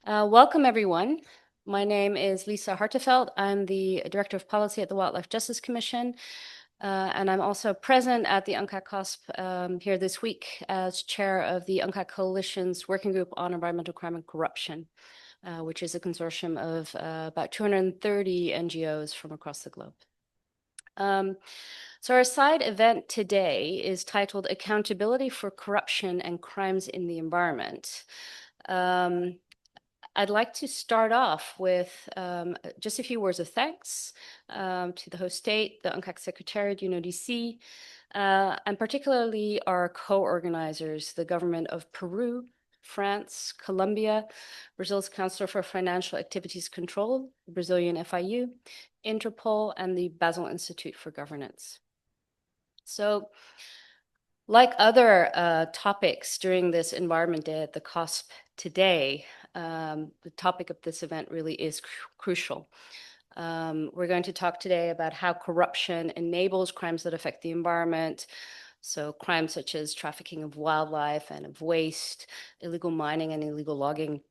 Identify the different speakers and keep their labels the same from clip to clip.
Speaker 1: Welcome, everyone. My name is Lisa Hartefeld. I'm the Director of Policy at the Wildlife Justice Commission, and I'm also present at the UNCAC CoSP here this week as chair of the UNCAC Coalition's Working Group on Environmental Crime and Corruption, which is a consortium of about 230 NGOs from across the globe. So our side event today is titled Accountability for Corruption and Crimes in the Environment. I'd like to start off with just a few words of thanks to the host state, the UNCAC Secretariat, UNODC, and particularly our co-organizers, the government of Peru, France, Colombia, Brazil's Council for Financial Activities Control, the Brazilian FIU, Interpol, and the Basel Institute for Governance. So, like other topics during this Environment Day at the CoSP today, the topic of this event really is crucial. We're going to talk today about how corruption enables crimes that affect the environment. So crimes such as trafficking of wildlife and of waste, illegal mining and illegal logging,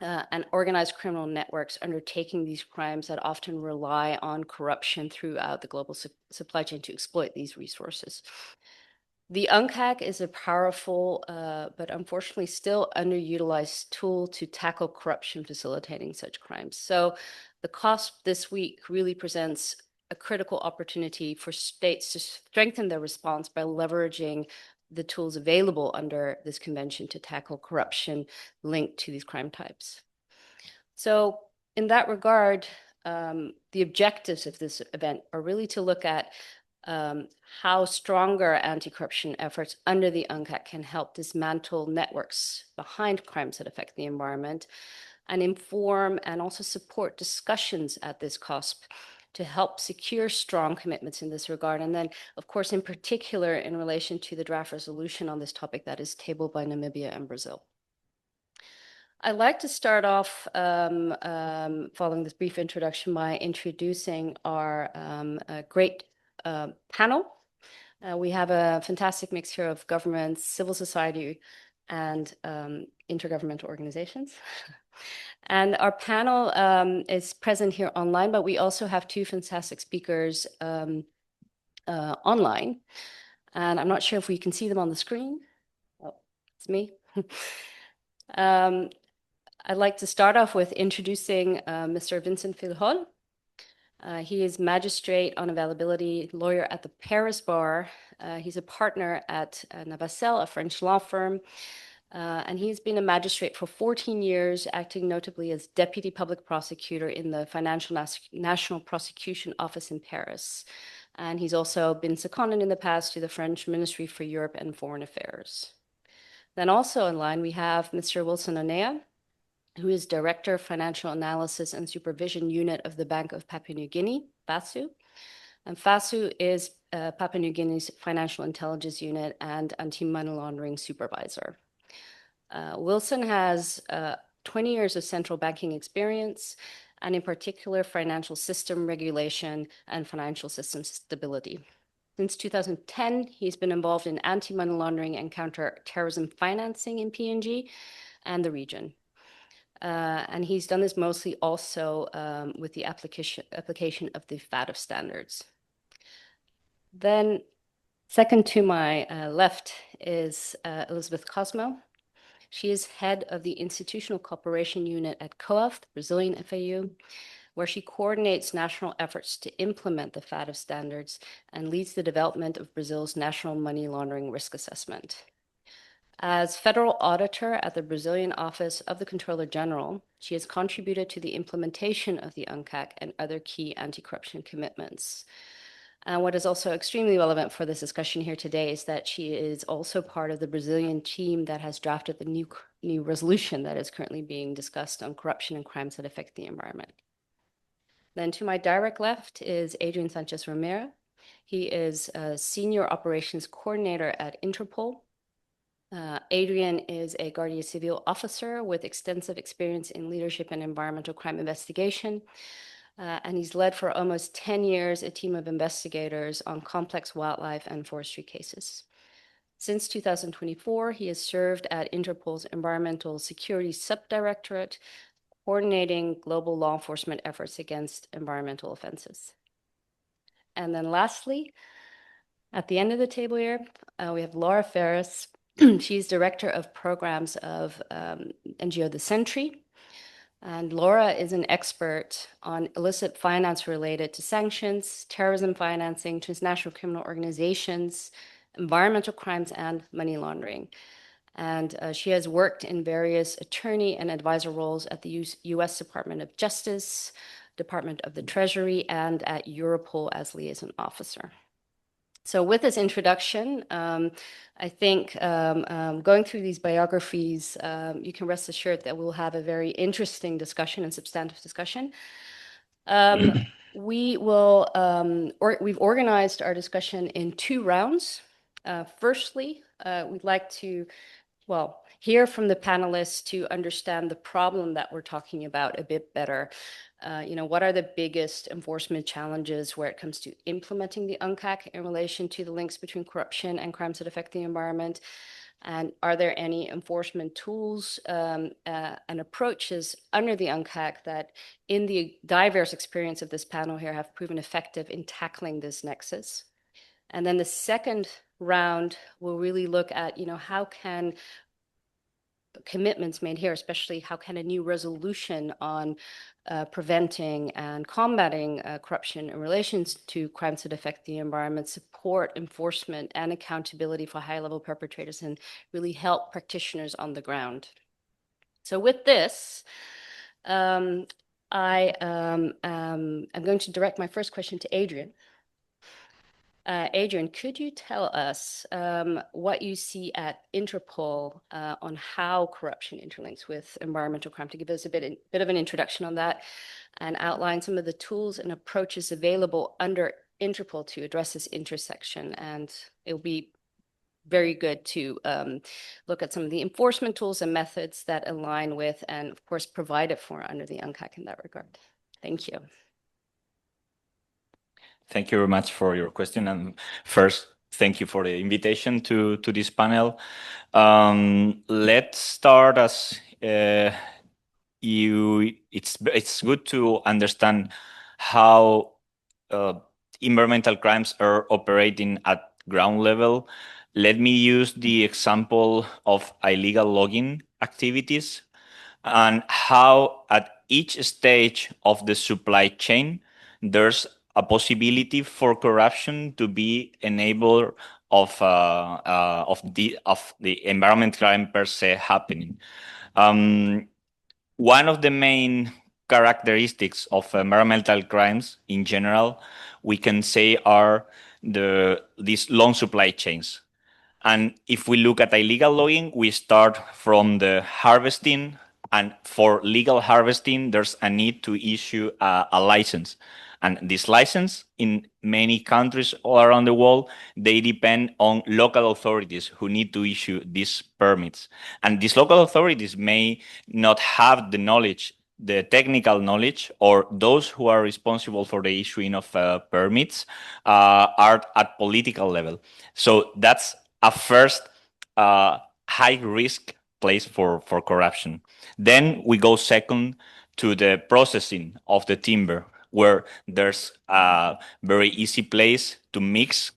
Speaker 1: and organized criminal networks undertaking these crimes that often rely on corruption throughout the global supply chain to exploit these resources. The UNCAC is a powerful, but unfortunately still underutilized tool to tackle corruption facilitating such crimes. So the CoSP this week really presents a critical opportunity for states to strengthen their response by leveraging the tools available under this convention to tackle corruption linked to these crime types. So in that regard, the objectives of this event are really to look at how stronger anti-corruption efforts under the UNCAC can help dismantle networks behind crimes that affect the environment and inform and also support discussions at this CoSP to help secure strong commitments in this regard. And then, of course, in particular, in relation to the draft resolution on this topic that is tabled by Namibia and Brazil. I'd like to start off following this brief introduction by introducing our great panel. We have a fantastic mix here of governments, civil society, and intergovernmental organizations. And our panel is present here online, but we also have two fantastic speakers online. And I'm not sure if we can see them on the screen. Oh, it's me. I'd like to start off with introducing Mr. Vincent Filhol. He is magistrate on availability lawyer at the Paris bar. He's a partner at Navacelle, a French law firm. And he's been a magistrate for 14 years, acting notably as deputy public prosecutor in the National Prosecution Office in Paris. And he's also been seconded in the past to the French Ministry for Europe and Foreign Affairs. Then also in line, we have Mr. Wilson Onea, who is Director of Financial Analysis and Supervision Unit of the Bank of Papua New Guinea, FASU. And FASU is Papua New Guinea's Financial Intelligence Unit and Anti-Money Laundering Supervisor. Wilson has 20 years of central banking experience, and in particular, financial system regulation and financial system stability. Since 2010, he's been involved in anti-money laundering and counter-terrorism financing in PNG and the region. And he's done this mostly also with the application of the FATF standards. Then second to my left is Elizabeth Cosmo. She is head of the Institutional Cooperation Unit at COAF, the Brazilian FAU, where she coordinates national efforts to implement the FATF standards and leads the development of Brazil's national money laundering risk assessment. As federal auditor at the Brazilian Office of the Comptroller General, she has contributed to the implementation of the UNCAC and other key anti-corruption commitments. And what is also extremely relevant for this discussion here today is that she is also part of the Brazilian team that has drafted the new resolution that is currently being discussed on corruption and crimes that affect the environment. Then to my direct left is Adrian Sanchez Romero. He is a senior operations coordinator at Interpol. Adrian is a Guardia Civil officer with extensive experience in leadership and environmental crime investigation. And he's led for almost 10 years a team of investigators on complex wildlife and forestry cases. Since 2024, he has served at Interpol's Environmental Security Subdirectorate, coordinating global law enforcement efforts against environmental offenses. And then lastly, at the end of the table here, we have Laura Ferris. She's Director of Programs of NGO The Sentry. And Laura is an expert on illicit finance related to sanctions, terrorism financing, transnational criminal organizations, environmental crimes, and money laundering. And she has worked in various attorney and advisor roles at the U.S. Department of Justice, Department of the Treasury, and at Europol as liaison officer. So with this introduction, I think going through these biographies, you can rest assured that we'll have a very interesting discussion and substantive discussion. We've organized our discussion in 2 rounds. Firstly, we'd like to, hear from the panelists to understand the problem that we're talking about a bit better. What are the biggest enforcement challenges where it comes to implementing the UNCAC in relation to the links between corruption and crimes that affect the environment? And are there any enforcement tools and approaches under the UNCAC that, in the diverse experience of this panel here, have proven effective in tackling this nexus? And then the second round will really look at, how can commitments made here, especially how can a new resolution on preventing and combating corruption in relation to crimes that affect the environment support enforcement and accountability for high-level perpetrators and really help practitioners on the ground. So with this, I'm going to direct my first question to Adrian. Adrian, could you tell us what you see at Interpol on how corruption interlinks with environmental crime, to give us a bit of an introduction on that and outline some of the tools and approaches available under Interpol to address this intersection? And it'll be very good to look at some of the enforcement tools and methods that align with and, of course, provided for under the UNCAC in that regard. Thank you.
Speaker 2: Thank you very much for your question. And first, thank you for the invitation to this panel. Let's start as it's good to understand how environmental crimes are operating at ground level. Let me use the example of illegal logging activities and how at each stage of the supply chain, there's a possibility for corruption to be enabler of the environment crime per se happening. One of the main characteristics of environmental crimes in general, we can say, are these long supply chains. And if we look at illegal logging, we start from the harvesting, and for legal harvesting, there's a need to issue a license. And this license, in many countries all around the world, they depend on local authorities who need to issue these permits. And these local authorities may not have the knowledge, the technical knowledge, or those who are responsible for the issuing of permits are at political level. So that's a first high risk place for corruption. Then we go second to the processing of the timber, where there's a very easy place to mix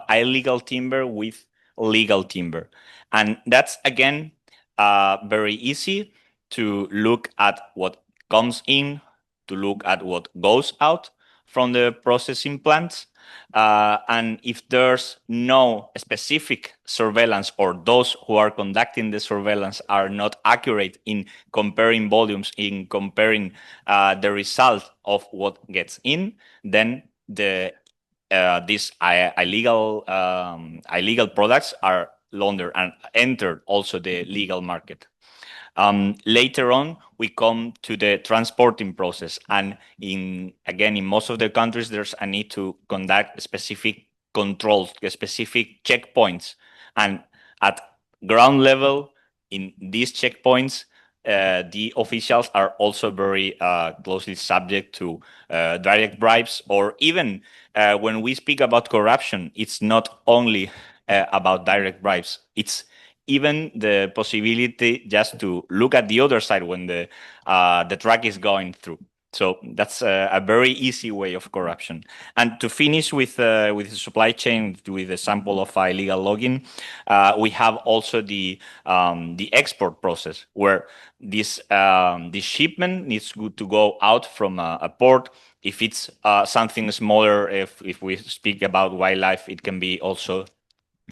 Speaker 2: illegal timber with legal timber. And that's, again, very easy to look at what comes in, to look at what goes out from the processing plants. And if there's no specific surveillance, or those who are conducting the surveillance are not accurate in comparing volumes, in comparing the result of what gets in, then these illegal products are laundered and enter also the legal market. Later on, we come to the transporting process. And in most of the countries, there's a need to conduct specific controls, specific checkpoints. And at ground level, in these checkpoints, the officials are also very closely subject to direct bribes, or even when we speak about corruption, it's not only about direct bribes. It's even the possibility just to look at the other side when the truck is going through. So that's a very easy way of corruption. And to finish with the supply chain, with the sample of illegal logging, we have also the export process, where this shipment needs to go out from a port. If it's something smaller, if we speak about wildlife, it can be also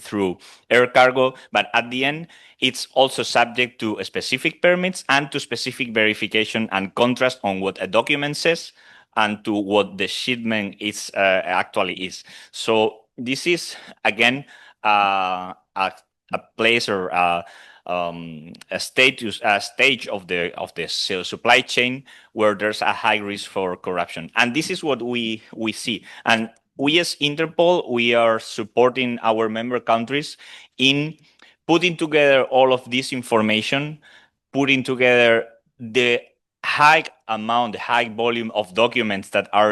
Speaker 2: through air cargo, but at the end, it's also subject to specific permits and to specific verification and contrast on what a document says and to what the shipment is actually is. So this is again a place or a stage of the supply chain where there's a high risk for corruption, and this is what we see. And we as Interpol, we are supporting our member countries in putting together all of this information, putting together the high amount, the high volume of documents that are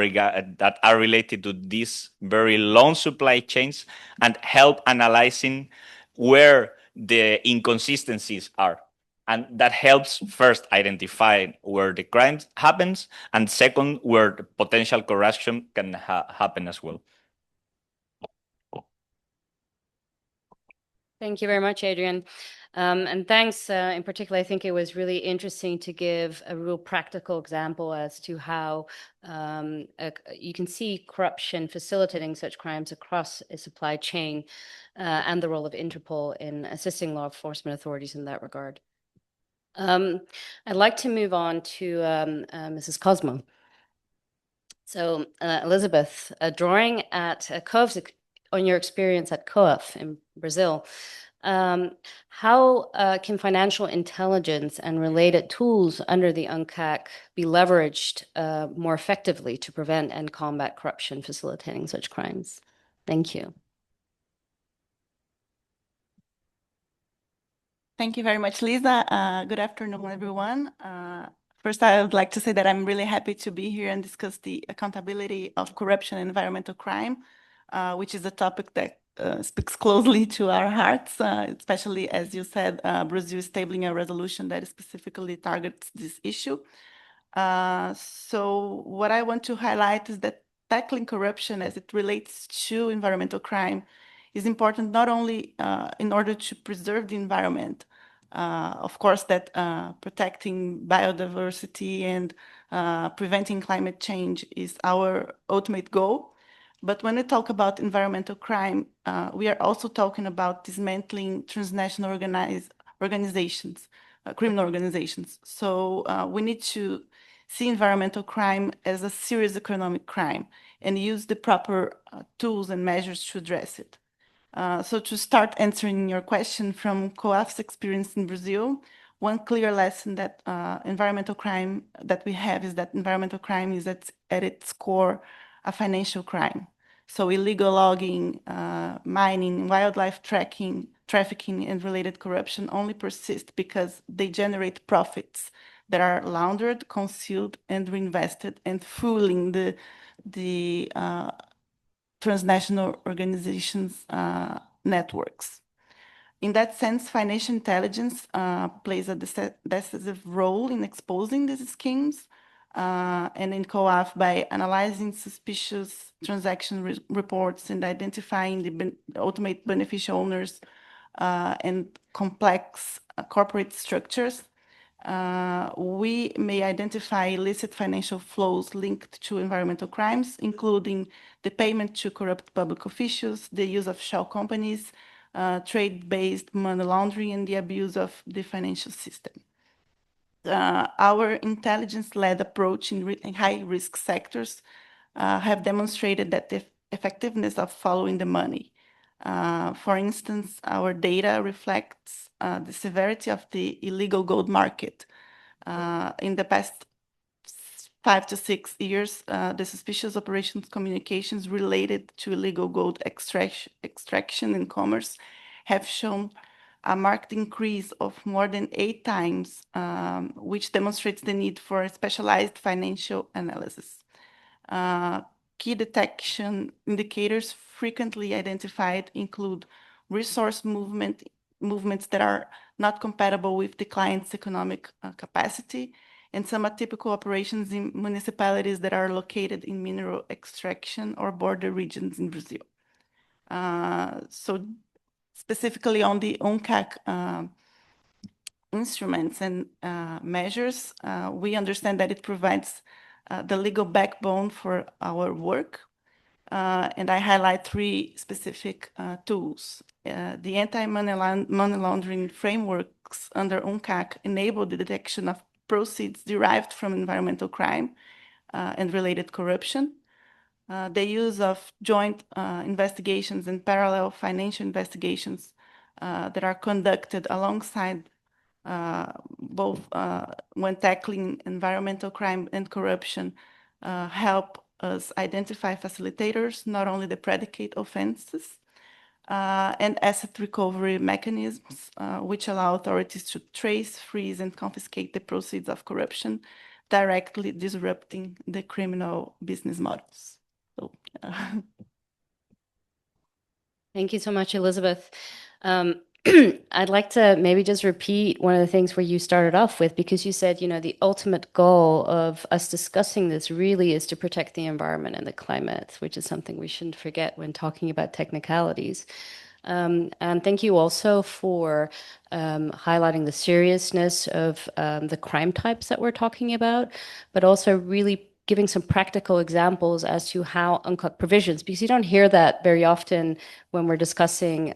Speaker 2: related to these very long supply chains, and help analyzing where the inconsistencies are. And that helps first identify where the crime happens, and second, where the potential corruption can happen as well.
Speaker 1: Thank you very much, Adrian. And thanks in particular. I think it was really interesting to give a real practical example as to how you can see corruption facilitating such crimes across a supply chain and the role of Interpol in assisting law enforcement authorities in that regard. I'd like to move on to Mrs. Cosmo. So, Elizabeth, drawing at COAF on your experience at COAF in Brazil, how can financial intelligence and related tools under the UNCAC be leveraged more effectively to prevent and combat corruption facilitating such crimes? Thank you.
Speaker 3: Thank you very much, Lisa. Good afternoon, everyone. First, I would like to say that I'm really happy to be here and discuss the accountability of corruption and environmental crime, which is a topic that speaks closely to our hearts, especially, as you said, Brazil is tabling a resolution that specifically targets this issue. So what I want to highlight is that tackling corruption as it relates to environmental crime is important not only in order to preserve the environment, of course, that protecting biodiversity and preventing climate change is our ultimate goal. But when we talk about environmental crime, we are also talking about dismantling transnational organizations, criminal organizations. So we need to see environmental crime as a serious economic crime and use the proper tools and measures to address it. So to start answering your question from COAF's experience in Brazil, one clear lesson that environmental crime that we have is that environmental crime is at its core a financial crime. So illegal logging, mining, wildlife trafficking, and related corruption only persist because they generate profits that are laundered, concealed, and reinvested, and fueling the transnational organizations' networks. In that sense, financial intelligence plays a decisive role in exposing these schemes, and in COAF by analyzing suspicious transaction reports and identifying the ultimate beneficial owners and complex corporate structures. We may identify illicit financial flows linked to environmental crimes, including the payment to corrupt public officials, the use of shell companies, trade-based money laundering, and the abuse of the financial system. Our intelligence-led approach in high-risk sectors have demonstrated that the effectiveness of following the money. For instance, our data reflects the severity of the illegal gold market. In the past 5 to 6 years, the suspicious operations communications related to illegal gold extraction and commerce have shown a marked increase of more than 8 times, which demonstrates the need for a specialized financial analysis. Key detection indicators frequently identified include resource movements that are not compatible with the client's economic capacity, and some atypical operations in municipalities that are located in mineral extraction or border regions in Brazil. So specifically on the UNCAC instruments and measures, we understand that it provides the legal backbone for our work. And I highlight three specific tools. The anti-money laundering frameworks under UNCAC enable the detection of proceeds derived from environmental crime and related corruption. The use of joint investigations and parallel financial investigations that are conducted alongside both when tackling environmental crime and corruption help us identify facilitators, not only the predicate offenses, and asset recovery mechanisms, which allow authorities to trace, freeze, and confiscate the proceeds of corruption, directly disrupting the criminal business models. So,
Speaker 1: Thank you so much, Elizabeth. I'd like to maybe just repeat one of the things where you started off with, because you said, you know, the ultimate goal of us discussing this really is to protect the environment and the climate, which is something we shouldn't forget when talking about technicalities. And thank you also for highlighting the seriousness of the crime types that we're talking about, but also really giving some practical examples as to how UNCAC provisions, because you don't hear that very often when we're discussing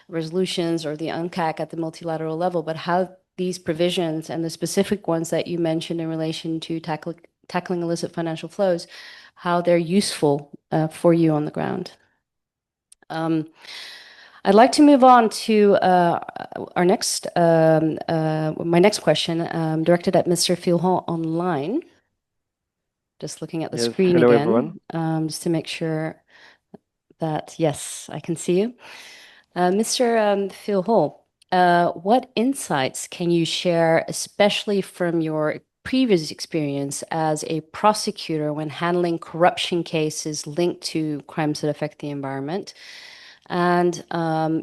Speaker 1: resolutions or the UNCAC at the multilateral level, but how these provisions and the specific ones that you mentioned in relation to tackling illicit financial flows, how they're useful for you on the ground. I'd like to move on to our next, my next question, directed at Mr. Filhon online. Just looking at the screen
Speaker 4: hello,
Speaker 1: again,
Speaker 4: everyone.
Speaker 1: just to make sure that, yes, I can see you. Mr. Filhon, what insights can you share, especially from your previous experience as a prosecutor when handling corruption cases linked to crimes that affect the environment? And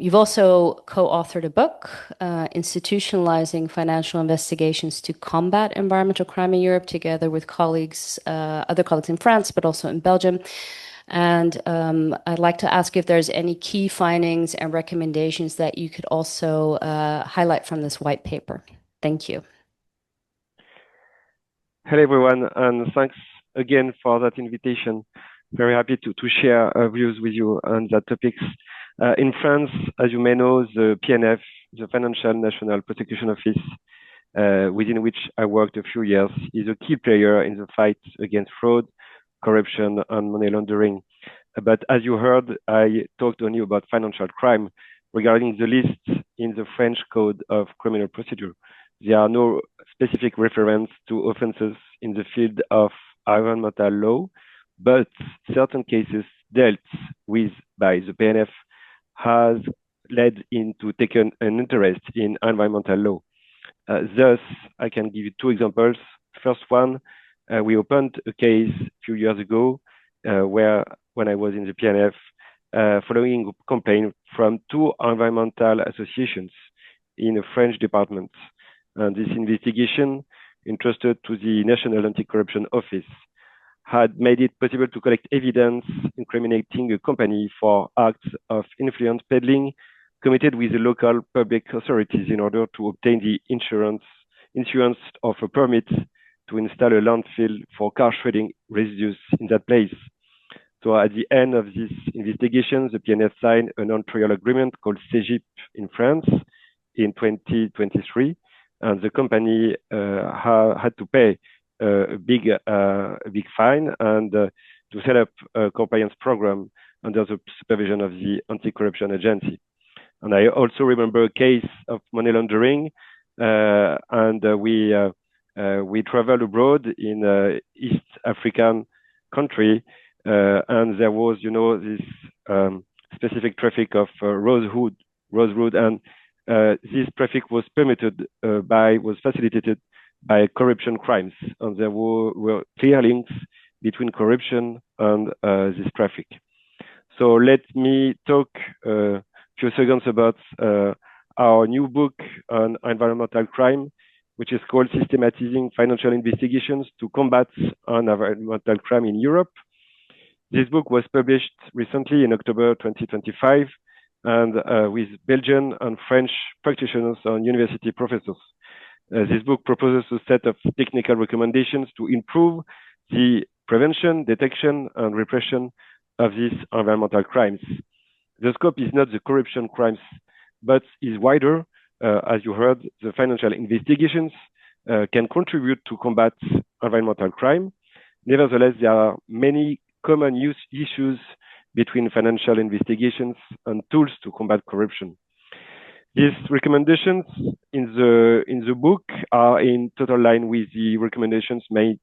Speaker 1: you've also co-authored a book, Institutionalizing Financial Investigations to Combat Environmental Crime in Europe, together with colleagues, other colleagues in France, but also in Belgium. And I'd like to ask if there's any key findings and recommendations that you could also highlight from this white paper. Thank you.
Speaker 4: Hello, everyone, and thanks again for that invitation. Very happy to share views with you on that topics. In France, as you may know, the PNF, the Financial National Prosecution Office, within which I worked a few years, is a key player in the fight against fraud, corruption, and money laundering. But as you heard, I talked only about financial crime. Regarding the lists in the French Code of Criminal Procedure, there are no specific reference to offenses in the field of environmental law, but certain cases dealt with by the PNF has led into taking an interest in environmental law. Thus, I can give you two examples. First one, we opened a case a few years ago where, when I was in the PNF, following a complaint from two environmental associations in a French department. And this investigation, entrusted to the National Anti-Corruption Office, had made it possible to collect evidence incriminating a company for acts of influence peddling committed with the local public authorities in order to obtain the issuance of a permit to install a landfill for car shredding residues in that place. So at the end of this investigation, the PNF signed a non-trial agreement called CEGIP in France in 2023, and the company had to pay a big fine and to set up a compliance program under the supervision of the anti-corruption agency. And I also remember a case of money laundering, and we traveled abroad in East African country, and there was, this specific traffic of rosewood, and this traffic was was facilitated by corruption crimes, and there were clear links between corruption and this traffic. So let me talk a few seconds about our new book on environmental crime, which is called Systematizing Financial Investigations to Combat Environmental Crime in Europe. This book was published recently in October 2025 and with Belgian and French practitioners and university professors. This book proposes a set of technical recommendations to improve the prevention, detection, and repression of these environmental crimes. The scope is not the corruption crimes, but is wider. As you heard, the financial investigations can contribute to combat environmental crime. Nevertheless, there are many common issues between financial investigations and tools to combat corruption. These recommendations in the book are in total line with the recommendations made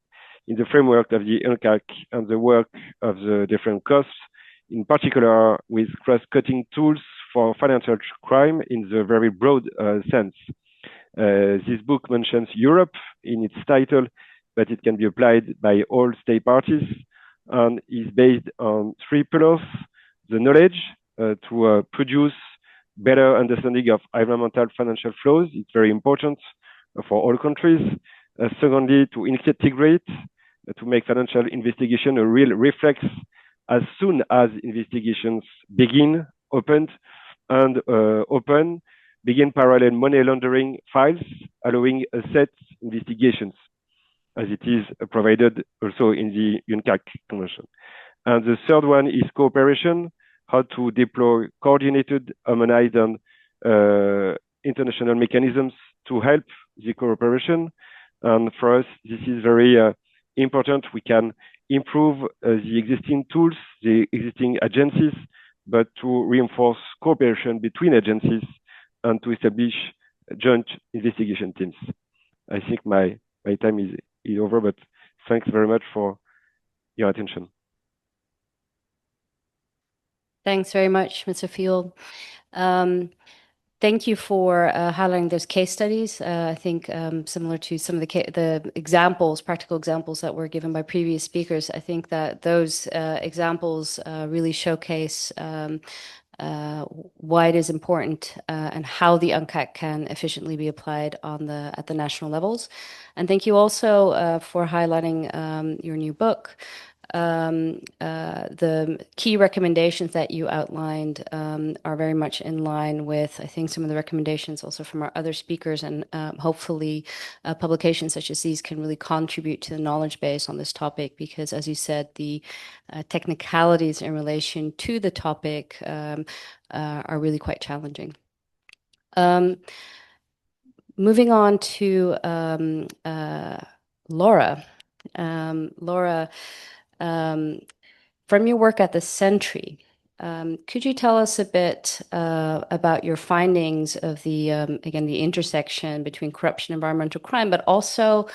Speaker 4: in the framework of the UNCAC and the work of the different CoSPs, in particular with cross-cutting tools for financial crime in the very broad sense. This book mentions Europe in its title, but it can be applied by all state parties and is based on 3 pillars: the knowledge to produce better understanding of environmental financial flows. It's very important for all countries. Secondly, to integrate, to make financial investigation a real reflex as soon as investigations begin, begin parallel money laundering files, allowing asset investigations, as it is provided also in the UNCAC Convention. And the third one is cooperation, how to deploy coordinated, harmonized, and international mechanisms to help the cooperation. And for us, this is very important. We can improve the existing tools, the existing agencies, but to reinforce cooperation between agencies and to establish joint investigation teams. I think my time is over, but thanks very much for your attention.
Speaker 1: Thanks very much, Mr. Field. Thank you for highlighting those case studies. I think similar to some of the examples, practical examples that were given by previous speakers, I think that those examples really showcase why it is important and how the UNCAC can efficiently be applied at the national levels. And thank you also for highlighting your new book. The key recommendations that you outlined are very much in line with, I think, some of the recommendations also from our other speakers, and hopefully publications such as these can really contribute to the knowledge base on this topic, because as you said, the technicalities in relation to the topic are really quite challenging. Moving on to Laura. Laura, from your work at the Sentry, could you tell us a bit about your findings of the, again, the intersection between corruption and environmental crime, but also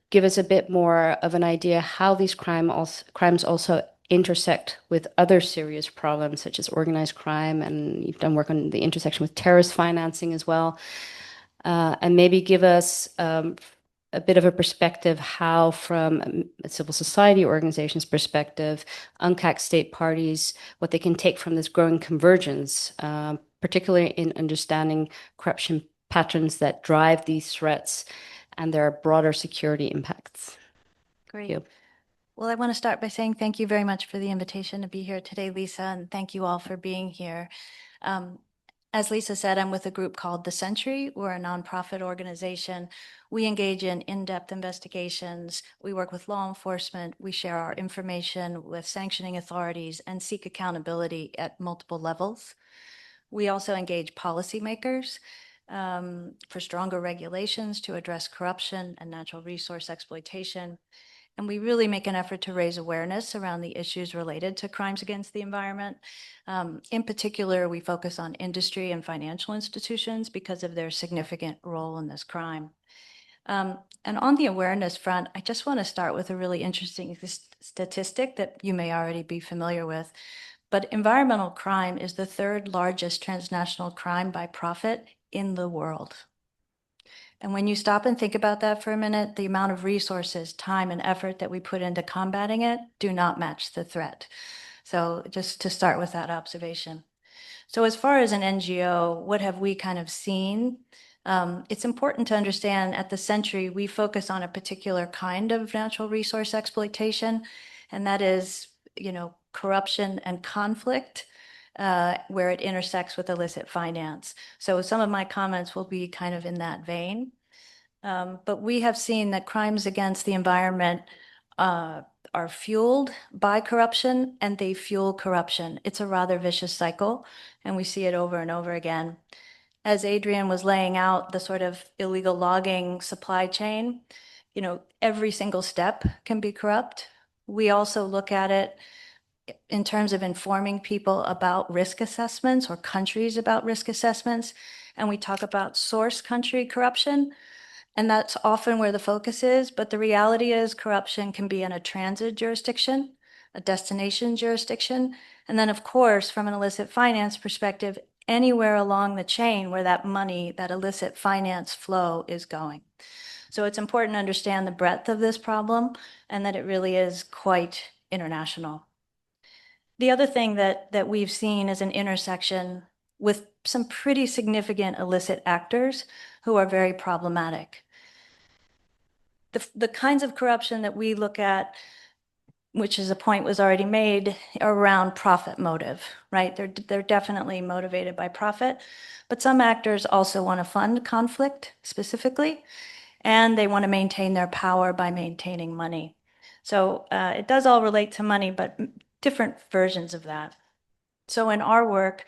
Speaker 1: give us a bit more of an idea how these crimes also intersect with other serious problems such as organized crime, and you've done work on the intersection with terrorist financing as well. And maybe give us a bit of a perspective how, from a civil society organization's perspective, UNCAC state parties, what they can take from this growing convergence, particularly in understanding corruption patterns that drive these threats and their broader security impacts.
Speaker 5: Great. Well, I want to start by saying thank you very much for the invitation to be here today, Lisa, and thank you all for being here. As Lisa said, I'm with a group called The Sentry. We're a nonprofit organization. We engage in in-depth investigations. We work with law enforcement. We share our information with sanctioning authorities and seek accountability at multiple levels. We also engage policymakers for stronger regulations to address corruption and natural resource exploitation. And we really make an effort to raise awareness around the issues related to crimes against the environment. In particular, we focus on industry and financial institutions because of their significant role in this crime. And on the awareness front, I just want to start with a really interesting statistic that you may already be familiar with. But environmental crime is the 3rd largest transnational crime by profit in the world. And when you stop and think about that for a minute, the amount of resources, time, and effort that we put into combating it do not match the threat. So just to start with that observation. So as far as an NGO, what have we kind of seen? It's important to understand at the Sentry, we focus on a particular kind of natural resource exploitation, and that is, corruption and conflict, where it intersects with illicit finance. So some of my comments will be kind of in that vein. But we have seen that crimes against the environment are fueled by corruption, and they fuel corruption. It's a rather vicious cycle, and we see it over and over again. As Adrian was laying out the sort of illegal logging supply chain, every single step can be corrupt. We also look at it in terms of informing people about risk assessments or countries about risk assessments, and we talk about source country corruption. And that's often where the focus is, but the reality is corruption can be in a transit jurisdiction, a destination jurisdiction, and then of course, from an illicit finance perspective, anywhere along the chain where that money, that illicit finance flow is going. So it's important to understand the breadth of this problem and that it really is quite international. The other thing that we've seen is an intersection with some pretty significant illicit actors who are very problematic. The kinds of corruption that we look at, which is a point was already made, are around profit motive, right? They're definitely motivated by profit, but some actors also want to fund conflict specifically, and they want to maintain their power by maintaining money. So it does all relate to money, but different versions of that. So in our work,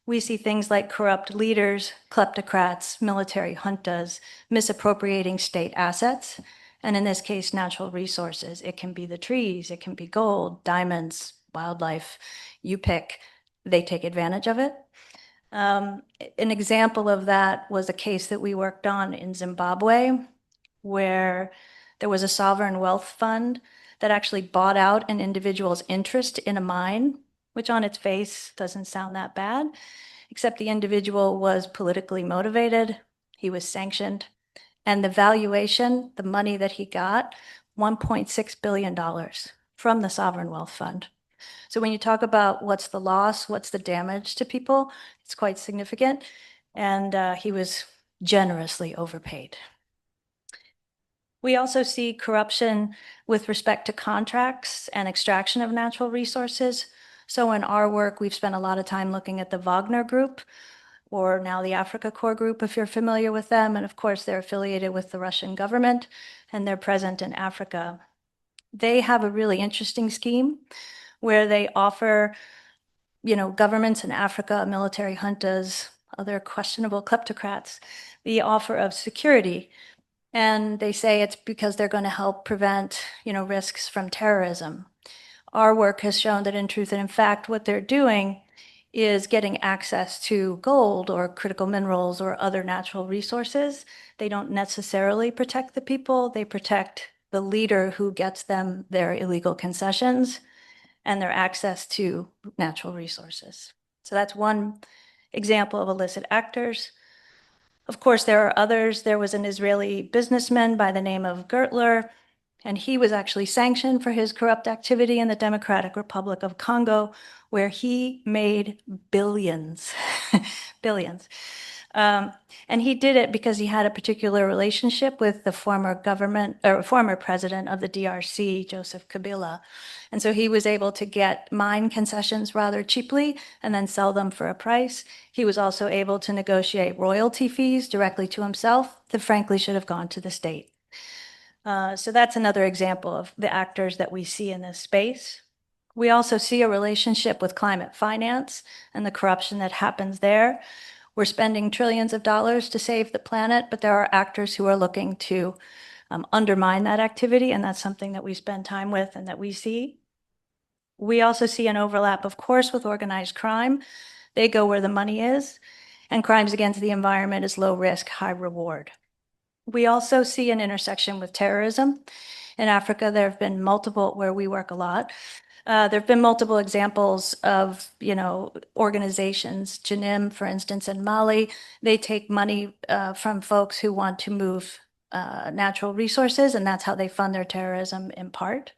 Speaker 5: we see things like corrupt leaders, kleptocrats, military juntas, misappropriating state assets, and in this case, natural resources. It can be the trees, it can be gold, diamonds, wildlife, you pick, they take advantage of it. An example of that was a case that we worked on in Zimbabwe, where there was a sovereign wealth fund that actually bought out an individual's interest in a mine, which on its face doesn't sound that bad, except the individual was politically motivated, he was sanctioned, and the valuation, the money that he got, $1.6 billion from the sovereign wealth fund. So when you talk about what's the loss, what's the damage to people, it's quite significant, and he was generously overpaid. We also see corruption with respect to contracts and extraction of natural resources. So in our work, we've spent a lot of time looking at the Wagner Group, or now the Africa Corps Group, if you're familiar with them. And of course, they're affiliated with the Russian government, and they're present in Africa. They have a really interesting scheme where they offer, governments in Africa, military juntas, other questionable kleptocrats, the offer of security. And they say it's because they're going to help prevent, risks from terrorism. Our work has shown that in truth and in fact, what they're doing is getting access to gold or critical minerals or other natural resources. They don't necessarily protect the people, they protect the leader who gets them their illegal concessions and their access to natural resources. So that's one example of illicit actors. Of course, there are others. There was an Israeli businessman by the name of Gertler, and he was actually sanctioned for his corrupt activity in the Democratic Republic of Congo, where he made billions, billions. And he did it because he had a particular relationship with the former president of the DRC, Joseph Kabila. And so he was able to get mine concessions rather cheaply and then sell them for a price. He was also able to negotiate royalty fees directly to himself that frankly should have gone to the state. So that's another example of the actors that we see in this space. We also see a relationship with climate finance and the corruption that happens there. We're spending trillions of dollars to save the planet, but there are actors who are looking to undermine that activity, and that's something that we spend time with and that we see. We also see an overlap, of course, with organized crime. They go where the money is, and crimes against the environment is low risk, high reward. We also see an intersection with terrorism. In Africa, there have been multiple, where we work a lot, there have been multiple examples of, organizations, Janim, for instance, in Mali, they take money from folks who want to move natural resources, and that's how they fund their terrorism in part.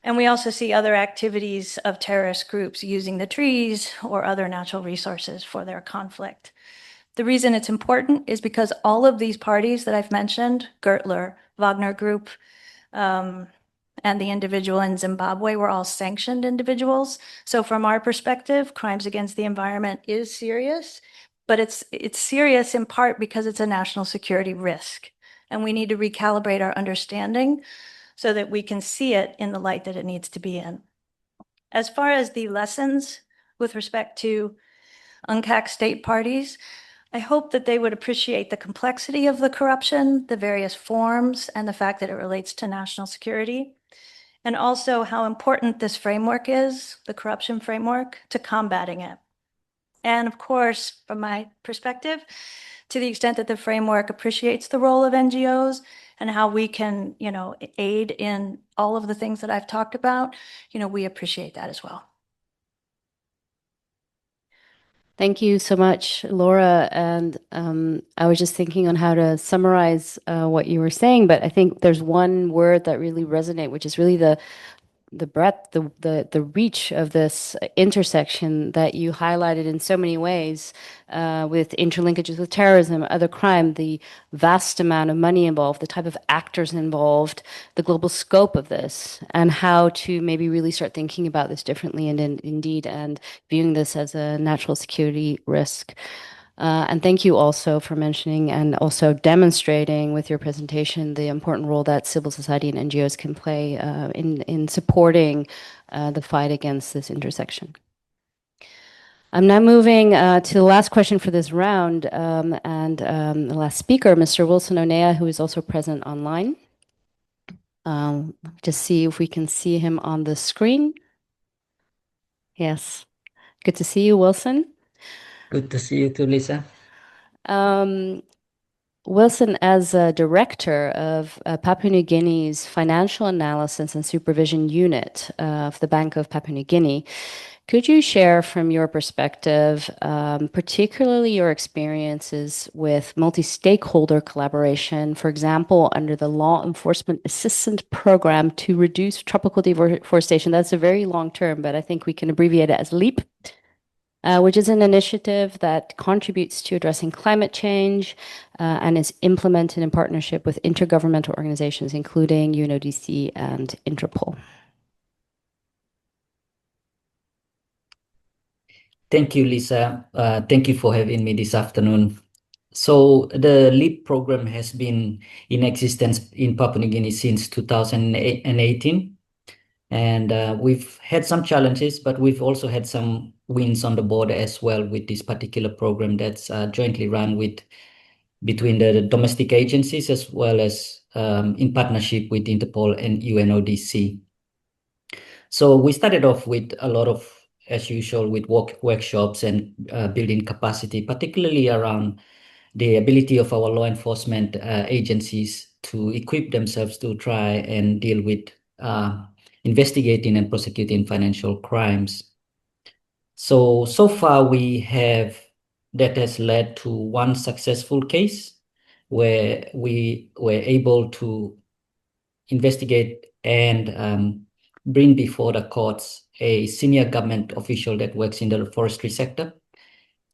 Speaker 5: And we also see other activities of terrorist groups using the trees or other natural resources for their conflict. The reason it's important is because all of these parties that I've mentioned, Gertler, Wagner Group, and the individual in Zimbabwe were all sanctioned individuals. So from our perspective, crimes against the environment is serious, but it's serious in part because it's a national security risk. And we need to recalibrate our understanding so that we can see it in the light that it needs to be in. As far as the lessons with respect to UNCAC state parties, I hope that they would appreciate the complexity of the corruption, the various forms, and the fact that it relates to national security, and also how important this framework is, the corruption framework, to combating it. And of course, from my perspective, to the extent that the framework appreciates the role of NGOs and how we can, aid in all of the things that I've talked about, we appreciate that as well.
Speaker 1: Thank you so much, Laura. And I was just thinking on how to summarize what you were saying, but I think there's one word that really resonates, which is really the breadth, the reach of this intersection that you highlighted in so many ways, with interlinkages with terrorism, other crime, the vast amount of money involved, the type of actors involved, the global scope of this, and how to maybe really start thinking about this differently and indeed, and viewing this as a national security risk. And thank you also for mentioning and also demonstrating with your presentation the important role that civil society and NGOs can play in supporting the fight against this intersection. I'm now moving to the last question for this round, and the last speaker, Mr. Wilson Onea, who is also present online. Just see if we can see him on the screen. Yes. Good to see you, Wilson.
Speaker 6: Good to see you too, Lisa.
Speaker 1: Wilson, as a director of Papua New Guinea's Financial Analysis and Supervision Unit of the Bank of Papua New Guinea, could you share from your perspective, particularly your experiences with multi-stakeholder collaboration, for example, under the Law Enforcement Assistance Program to reduce tropical deforestation? That's a very long term, but I think we can abbreviate it as LEAP. Which is an initiative that contributes to addressing climate change and is implemented in partnership with intergovernmental organizations, including UNODC and INTERPOL.
Speaker 6: Thank you, Lisa. Thank you for having me this afternoon. So the LEAP program has been in existence in Papua New Guinea since 2018. And we've had some challenges, but we've also had some wins on the board as well with this particular program that's jointly run between the domestic agencies as well as in partnership with Interpol and UNODC. So we started off with a lot of, as usual, with workshops and building capacity, particularly around the ability of our law enforcement agencies to equip themselves to try and deal with investigating and prosecuting financial crimes. So far that has led to one successful case where we were able to investigate and bring before the courts a senior government official that works in the forestry sector.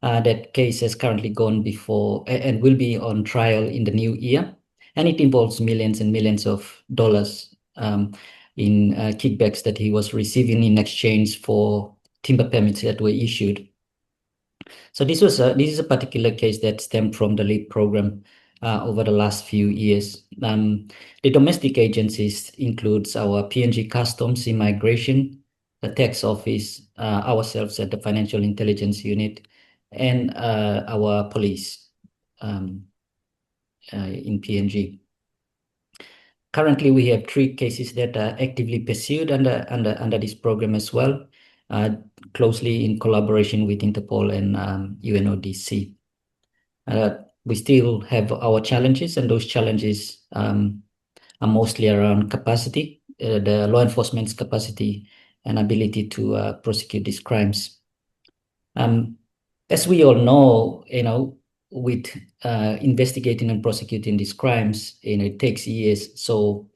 Speaker 6: That case has currently gone before and will be on trial in the new year. And it involves millions and millions of dollars in kickbacks that he was receiving in exchange for timber permits that were issued. So this is a particular case that stemmed from the LEAP program over the last few years. The domestic agencies includes our PNG Customs, Immigration, the Tax Office, ourselves at the Financial Intelligence Unit, and our police in PNG. Currently, we have 3 cases that are actively pursued under this program as well, closely in collaboration with Interpol and UNODC. We still have our challenges, and those challenges are mostly around capacity, the law enforcement's capacity and ability to prosecute these crimes. As we all know, with investigating and prosecuting these crimes, it takes years. So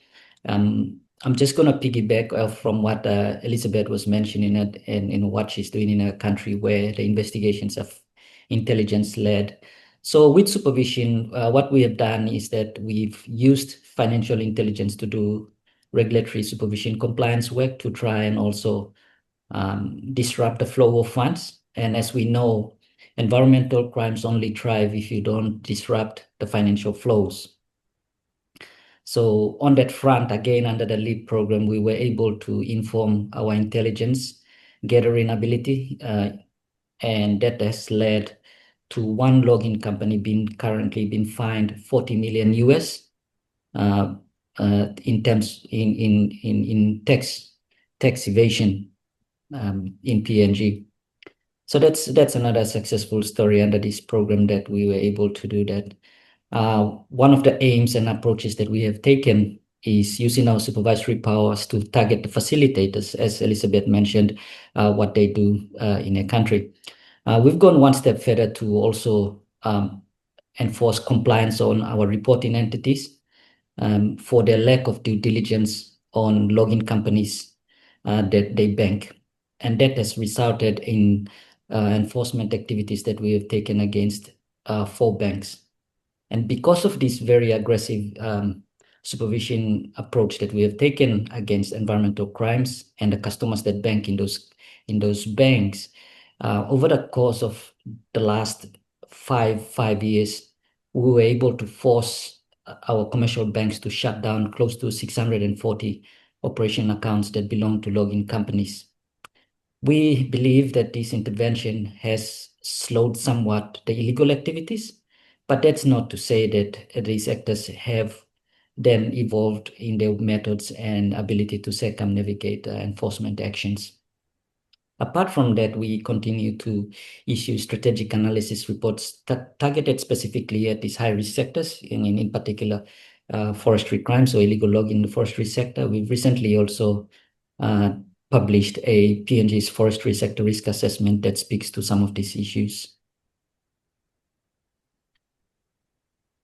Speaker 6: I'm just going to piggyback from what Elizabeth was mentioning and what she's doing in a country where the investigations are intelligence-led. So with supervision, what we have done is that we've used financial intelligence to do regulatory supervision compliance work to try and also disrupt the flow of funds. And as we know, environmental crimes only thrive if you don't disrupt the financial flows. So on that front, again, under the LEAP program, we were able to inform our intelligence gathering ability, and that has led to one login company currently being fined 40 million US in terms in tax evasion in PNG. So that's another successful story under this program that we were able to do that. One of the aims and approaches that we have taken is using our supervisory powers to target the facilitators, as Elizabeth mentioned, what they do in a country. We've gone one step further to also enforce compliance on our reporting entities for their lack of due diligence on login companies that they bank. And that has resulted in enforcement activities that we have taken against 4 banks. And because of this very aggressive supervision approach that we have taken against environmental crimes and the customers that bank in those banks, over the course of the last five years, we were able to force our commercial banks to shut down close to 640 operation accounts that belong to login companies. We believe that this intervention has slowed somewhat the illegal activities, but that's not to say that these actors have then evolved in their methods and ability to circumnavigate enforcement actions. Apart from that, we continue to issue strategic analysis reports targeted specifically at these high-risk sectors, in particular forestry crimes or illegal logging in the forestry sector. We've recently also published a PNG's forestry sector risk assessment that speaks to some of these issues.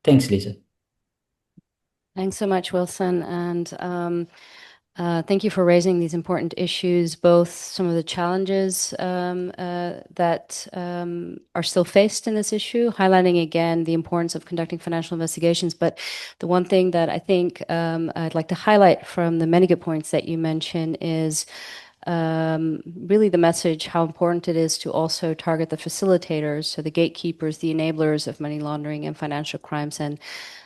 Speaker 6: Thanks, Lisa.
Speaker 1: Thanks so much, Wilson. And thank you for raising these important issues, both some of the challenges that are still faced in this issue, highlighting again the importance of conducting financial investigations. But the one thing that I think I'd like to highlight from the many good points that you mentioned is really the message, how important it is to also target the facilitators, so the gatekeepers, the enablers of money laundering and financial crimes. And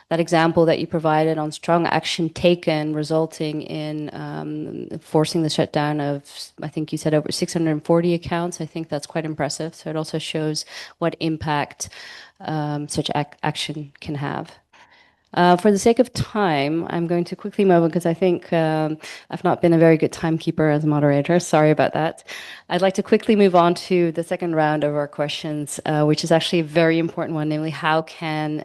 Speaker 1: that example that you provided on strong action taken resulting in forcing the shutdown of, I think you said over 640 accounts. I think that's quite impressive. So it also shows what impact such action can have. For the sake of time, I'm going to quickly move on because I think I've not been a very good timekeeper as a moderator. Sorry about that. I'd like to quickly move on to the second round of our questions, which is actually a very important one, namely how can,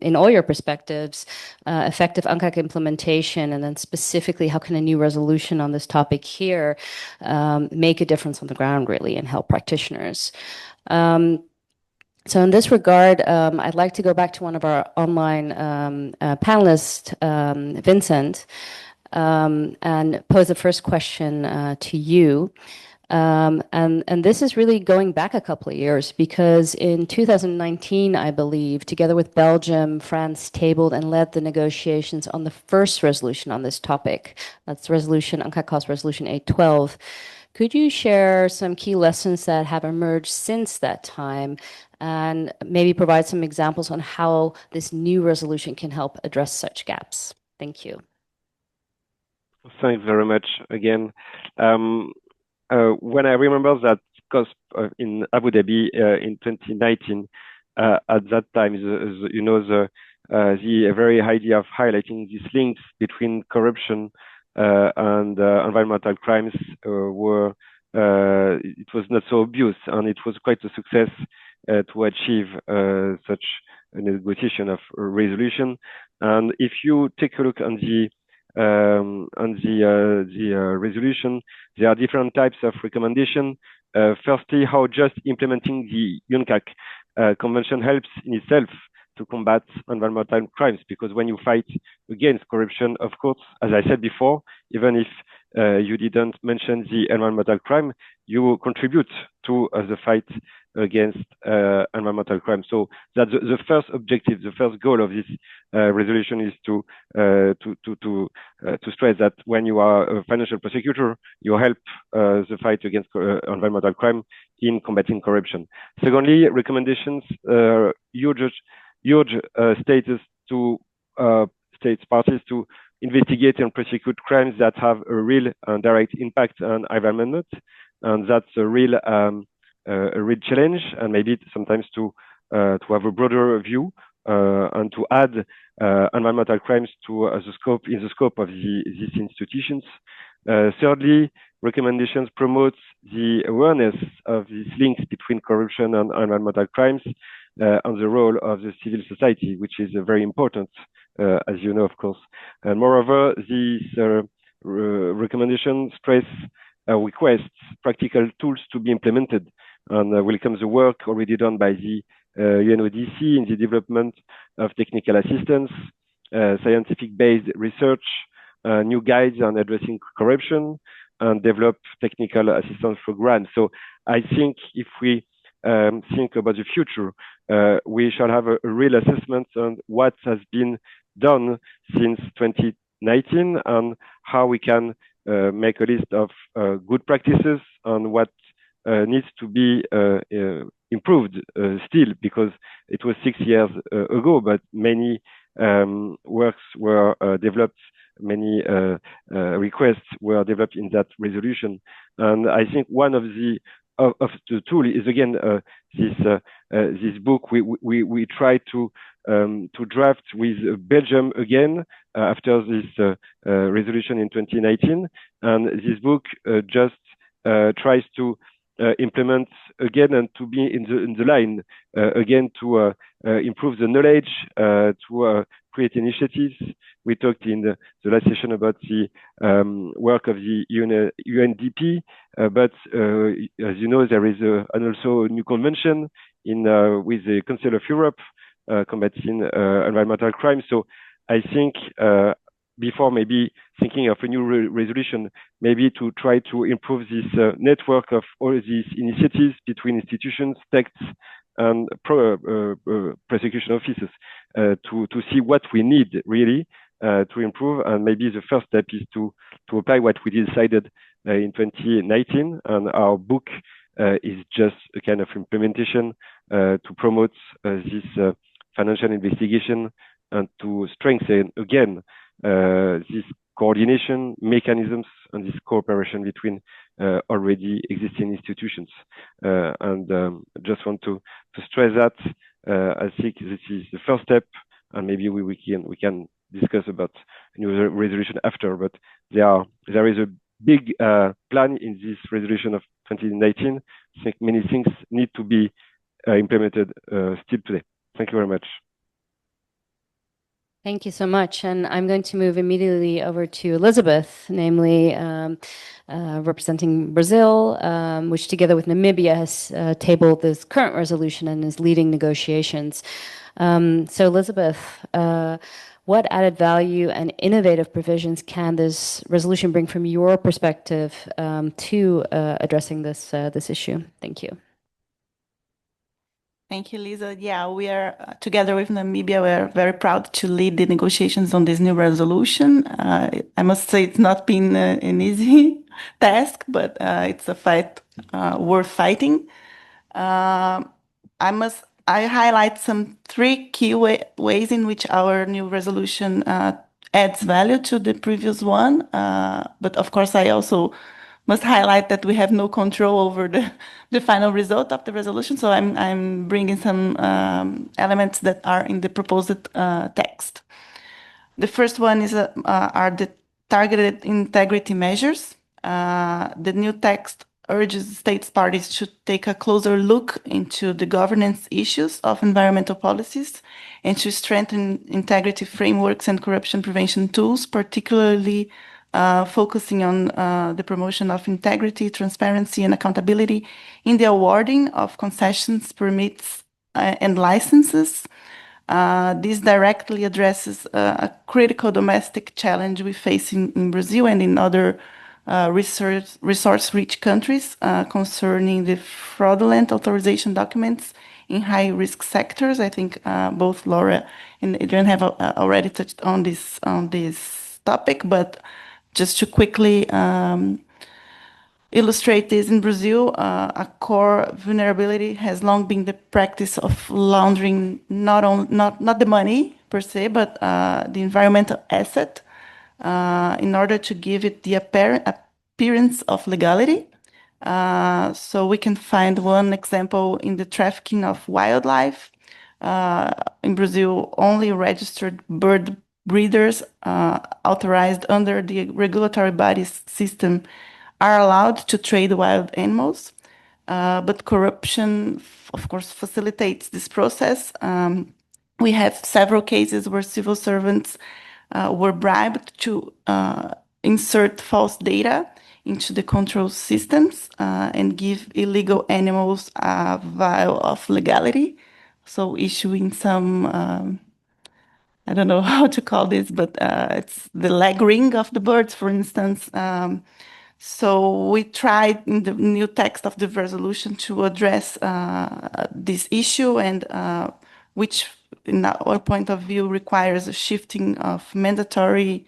Speaker 1: in all your perspectives, effective UNCAC implementation, and then specifically how can a new resolution on this topic here make a difference on the ground really and help practitioners. So in this regard, I'd like to go back to one of our online panelists, Vincent, and pose the first question to you. And this is really going back a couple of years because in 2019, I believe, together with Belgium, France tabled and led the negotiations on the first resolution on this topic. That's UNCAC Cost Resolution 812. Could you share some key lessons that have emerged since that time and maybe provide some examples on how this new resolution can help address such gaps? Thank you.
Speaker 4: Thanks very much again. When I remember that CoSP in Abu Dhabi in 2019, at that time, the very idea of highlighting these links between corruption and environmental crimes it was not so obvious, and it was quite a success to achieve such a negotiation of resolution. And if you take a look on the resolution, there are different types of recommendation. Firstly, how just implementing the UNCAC convention helps in itself to combat environmental crimes, because when you fight against corruption, of course, as I said before, even if you didn't mention the environmental crime, you contribute to the fight against environmental crime. So that's the first objective, the first goal of this resolution is to stress that when you are a financial prosecutor, you help the fight against environmental crime in combating corruption. Secondly, recommendations urge states parties to investigate and prosecute crimes that have a real and direct impact on environment, and that's a real challenge, and maybe sometimes to have a broader view and to add environmental crimes to the scope of these institutions. Thirdly, recommendations promote the awareness of these links between corruption and environmental crimes and the role of the civil society, which is very important, as you know, of course. And moreover, these recommendations stress requests practical tools to be implemented, and welcomes the work already done by the UNODC in the development of technical assistance, scientific-based research, new guides on addressing corruption, and develop technical assistance programs. So I think if we think about the future, we shall have a real assessment on what has been done since 2019 and how we can make a list of good practices on what needs to be improved still, because it was 6 years ago, but many works were developed, many requests were developed in that resolution. And I think one of the tool is again this book we try to draft with Belgium again after this resolution in 2019, and this book just tries to implement again and to be in the line again to improve the knowledge, to create initiatives. We talked in the last session about the work of the UNDP, but as you know, there is and also a new convention in with the Council of Europe combating environmental crime. So I think before maybe thinking of a new resolution, maybe to try to improve this network of all these initiatives between institutions, texts, and prosecution offices to see what we need really to improve. And maybe the first step is to apply what we decided in 2019. And our book is just a kind of implementation to promote this financial investigation and to strengthen again this coordination mechanisms and this cooperation between already existing institutions. And just want to stress that I think this is the first step, and maybe we can discuss about new resolution after. But there is a big plan in this resolution of 2019. I think many things need to be implemented still today. Thank you very much.
Speaker 1: Thank you so much. And I'm going to move immediately over to Elizabeth, namely representing Brazil, which together with Namibia has tabled this current resolution and is leading negotiations. So Elizabeth, what added value and innovative provisions can this resolution bring from your perspective to addressing this issue? Thank you.
Speaker 3: Thank you, Lisa. Yeah, we are together with Namibia. We are very proud to lead the negotiations on this new resolution. I must say it's not been an easy task, but it's a fight worth fighting. I highlight some 3 key ways in which our new resolution adds value to the previous one. But of course, I also must highlight that we have no control over the final result of the resolution. So I'm bringing some elements that are in the proposed text. The first one is are the targeted integrity measures. The new text urges states parties to take a closer look into the governance issues of environmental policies and to strengthen integrity frameworks and corruption prevention tools, particularly focusing on the promotion of integrity, transparency, and accountability in the awarding of concessions, permits, and licenses, This directly addresses a critical domestic challenge we face in Brazil and in other resource-rich countries concerning the fraudulent authorization documents in high-risk sectors. I think both Laura and Adrian have already touched on this topic, but just to quickly illustrate this, in Brazil, a core vulnerability has long been the practice of laundering not the money per se, but the environmental asset in order to give it the appearance of legality. So we can find one example in the trafficking of wildlife. In Brazil, only registered bird breeders authorized under the regulatory bodies system are allowed to trade wild animals. But corruption, of course, facilitates this process. We have several cases where civil servants were bribed to insert false data into the control systems and give illegal animals a vial of legality. So issuing some, I don't know how to call this, but it's the leg ring of the birds, for instance. So we tried in the new text of the resolution to address this issue, and which, in our point of view, requires a shifting of mandatory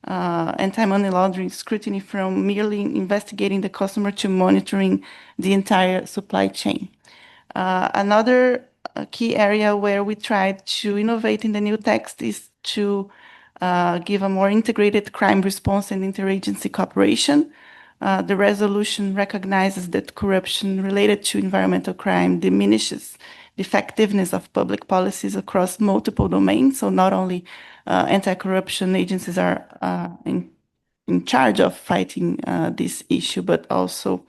Speaker 3: anti-money laundering scrutiny from merely investigating the customer to monitoring the entire supply chain. Another key area where we tried to innovate in the new text is to give a more integrated crime response and interagency cooperation. The resolution recognizes that corruption related to environmental crime diminishes the effectiveness of public policies across multiple domains. So not only anti-corruption agencies are in charge of fighting this issue, but also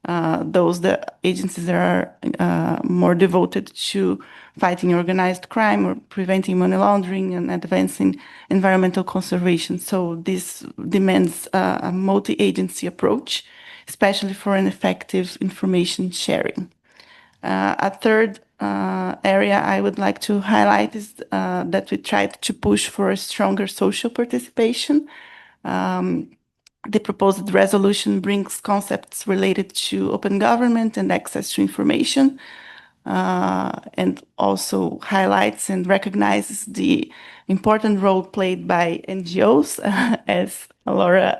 Speaker 3: the agencies that are more devoted to fighting organized crime or preventing money laundering and advancing environmental conservation. So this demands a multi-agency approach, especially for an effective information sharing. A third area I would like to highlight is that we tried to push for a stronger social participation. The proposed resolution brings concepts related to open government and access to information, and also highlights and recognizes the important role played by NGOs, as Laura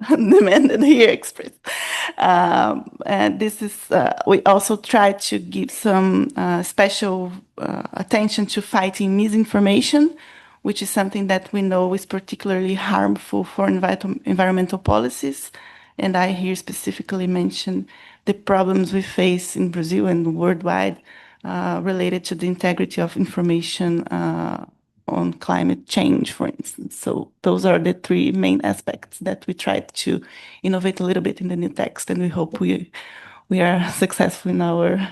Speaker 3: demanded here expressed. And this is, we also try to give some special attention to fighting misinformation, which is something that we know is particularly harmful for environmental policies. And I here specifically mention the problems we face in Brazil and worldwide related to the integrity of information on climate change, for instance. So those are the three main aspects that we tried to innovate a little bit in the new text, and we hope we are successful in our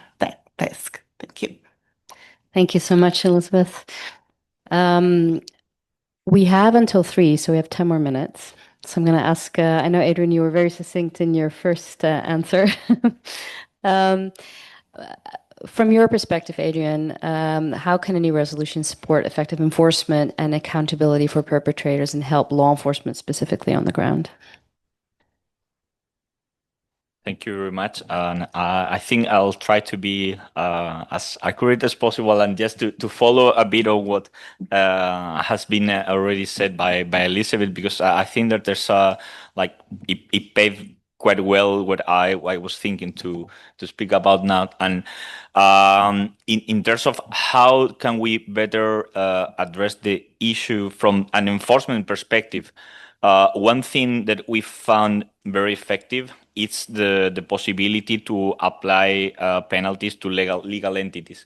Speaker 3: task. Thank you.
Speaker 1: Thank you so much, Elizabeth. We have until 3, so we have 10 more minutes. So I'm going to ask, I know, Adrian, you were very succinct in your first answer. From your perspective, Adrian, how can a new resolution support effective enforcement and accountability for perpetrators and help law enforcement specifically on the ground?
Speaker 2: Thank you very much. And I think I'll try to be as accurate as possible and just to follow a bit of what has been already said by Elizabeth, because I think that there's it paved quite well what I was thinking to speak about now. And in terms of how can we better address the issue from an enforcement perspective, one thing that we found very effective is the possibility to apply penalties to legal entities.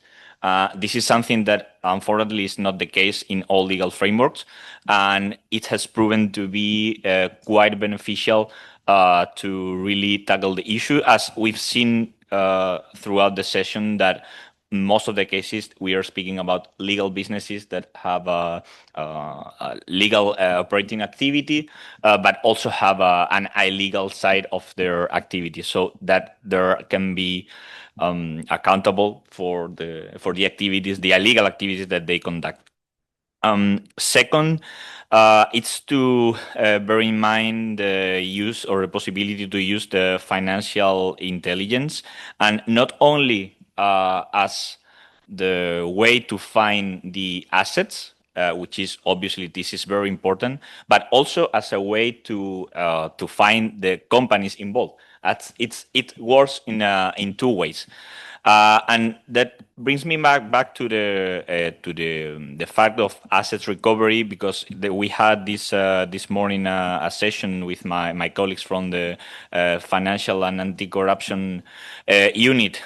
Speaker 2: This is something that unfortunately is not the case in all legal frameworks, and it has proven to be quite beneficial to really tackle the issue, as we've seen throughout the session that most of the cases, we are speaking about legal businesses that have a legal operating activity, but also have an illegal side of their activity, so that there can be accountable for the activities, the illegal activities that they conduct. Second, it's to bear in mind the use or the possibility to use the financial intelligence, and not only as the way to find the assets, which is obviously this is very important, but also as a way to find the companies involved. It works in two ways. And that brings me back to the fact of assets recovery, because we had this morning a session with my colleagues from the financial and anti-corruption unit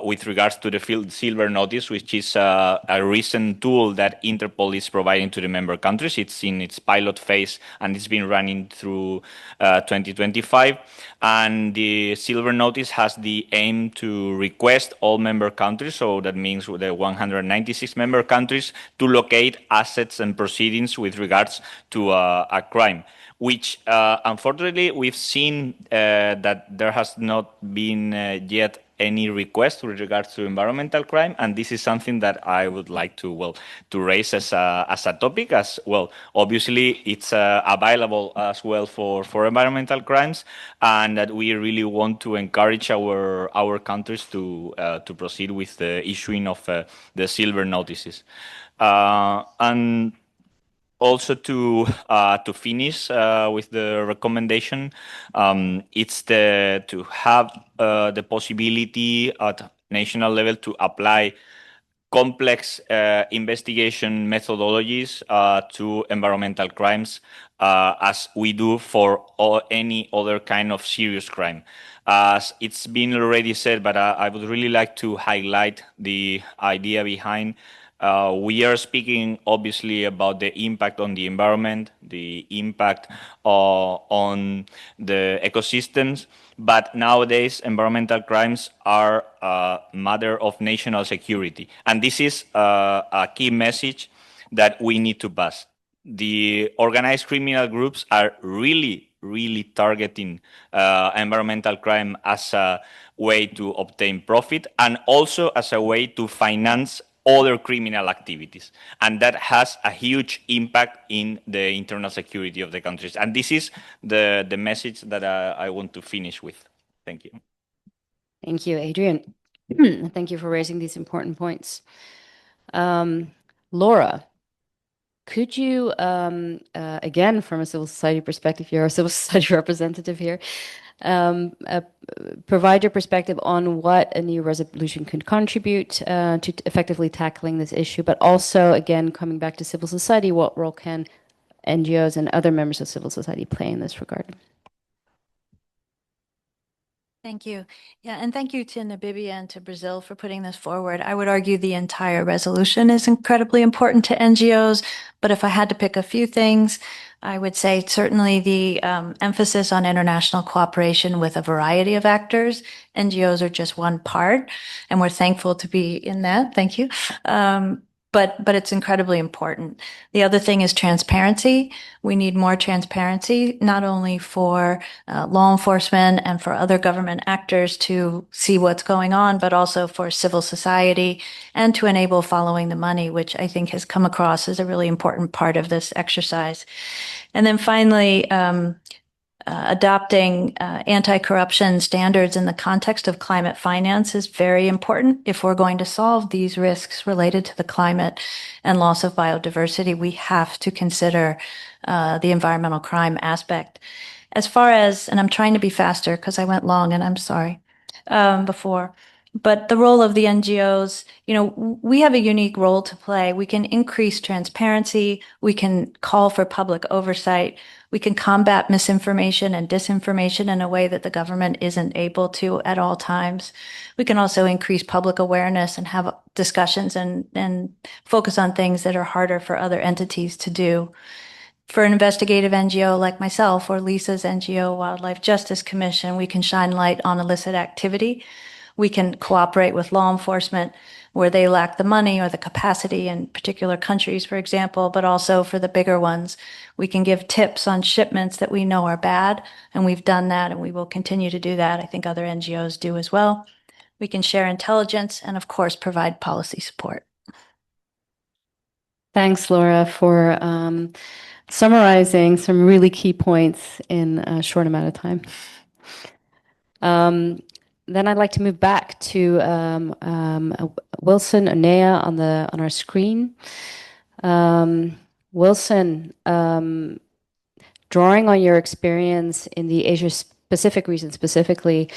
Speaker 2: with regards to the silver notice, which is a recent tool that Interpol is providing to the member countries. It's in its pilot phase and it's been running through 2025. And the silver notice has the aim to request all member countries, so that means the 196 member countries, to locate assets and proceedings with regards to a crime, which unfortunately we've seen that there has not been yet any request with regards to environmental crime, and this is something that I would like to raise as a topic as well. Obviously, it's available as well for environmental crimes, and that we really want to encourage our countries to proceed with the issuing of the silver notices, and also to finish with the recommendation, it's to have the possibility at national level to apply complex investigation methodologies to environmental crimes, as we do for any other kind of serious crime. As it's been already said, but I would really like to highlight the idea behind. We are speaking obviously about the impact on the environment, the impact on the ecosystems, but nowadays environmental crimes are a matter of national security. And this is a key message that we need to pass. The organized criminal groups are really targeting environmental crime as a way to obtain profit, and also as a way to finance other criminal activities, and that has a huge impact in the internal security of the countries. And this is the message that I want to finish with. Thank you.
Speaker 1: Thank you, Adrian. Thank you for raising these important points. Laura, could you, again, from a civil society perspective, you're a civil society representative here, provide your perspective on what a new resolution could contribute to effectively tackling this issue, but also, again, coming back to civil society, what role can NGOs and other members of civil society play in this regard?
Speaker 5: Thank you. Yeah, and thank you to Namibia and to Brazil for putting this forward. I would argue the entire resolution is incredibly important to NGOs, but if I had to pick a few things, I would say certainly the emphasis on international cooperation with a variety of actors. NGOs are just one part, and we're thankful to be in that. Thank you. But it's incredibly important. The other thing is transparency. We need more transparency, not only for law enforcement and for other government actors to see what's going on, but also for civil society and to enable following the money, which I think has come across as a really important part of this exercise. And then finally, adopting anti-corruption standards in the context of climate finance is very important. If we're going to solve these risks related to the climate and loss of biodiversity, we have to consider the environmental crime aspect. As far as, and I'm trying to be faster because I went long and I'm sorry before, but the role of the NGOs, we have a unique role to play. We can increase transparency. We can call for public oversight. We can combat misinformation and disinformation in a way that the government isn't able to at all times. We can also increase public awareness and have discussions and focus on things that are harder for other entities to do. For an investigative NGO like myself or Lisa's NGO, Wildlife Justice Commission, we can shine light on illicit activity. We can cooperate with law enforcement. where they lack the money or the capacity in particular countries, for example, but also for the bigger ones. We can give tips on shipments that we know are bad, and we've done that, and we will continue to do that. I think other NGOs do as well. We can share intelligence and, of course, provide policy support.
Speaker 1: Thanks, Laura, for summarizing some really key points in a short amount of time. Then I'd like to move back to Wilson Onea on our screen. Wilson, drawing on your experience in the Asia-Pacific region specifically,